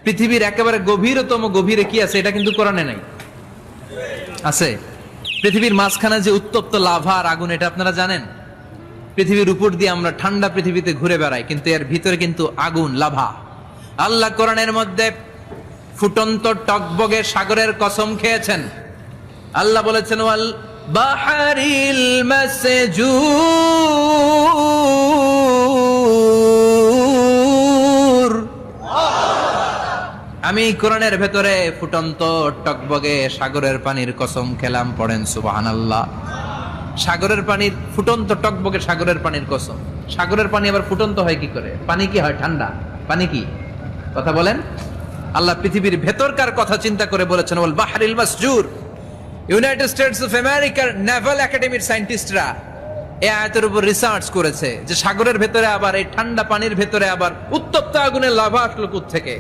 পৃথিবীর একেবারে গভীরতম গভীরে কি আছে এটা কিন্তু কোরআনে নাই, আছে। পৃথিবীর মাঝখানে যে উত্তপ্ত লাভা আর আগুন, এটা আপনারা জানেন? পৃথিবীর উপর দিয়ে আমরা ঠান্ডা পৃথিবীতে ঘুরে বেড়াই, কিন্তু এর ভিতরে কিন্তু আগুন, লাভা। আল্লাহ কোরআনের মধ্যে ফুটন্ত টকবগে সাগরের কসম খেয়েছেন। আল্লাহ বলেছেন ওয়াল বাহরিল মাসজুর, আমি কোরআনের ভেতরে ফুটন্ত টকবগে সাগরের পানির কসম খেলাম। পড়েন সুবহানাল্লাহ। সাগরের পানির ফুটন্ত টকবগে সাগরের পানির কসম। সাগরের পানি আবার ফুটন্ত হয় কি করে? পানি কি হয়? ঠান্ডা। পানি কি? কথা বলেন। আল্লাহ পৃথিবীর ভেতরকার কথা চিন্তা করে বলেছেন ওয়াল বাহরিল মাসজুর। ইউনাইটেড স্টেটস অফ আমেরিকার নেভাল একাডেমির সায়েন্টিস্টরা এই আয়াতের উপর রিসার্চ করেছে যে সাগরের ভেতরে আবার এই ঠান্ডা পানির ভেতরে আবার উত্তপ্ত আগুনের লাভা আসলো কোত্থেকে।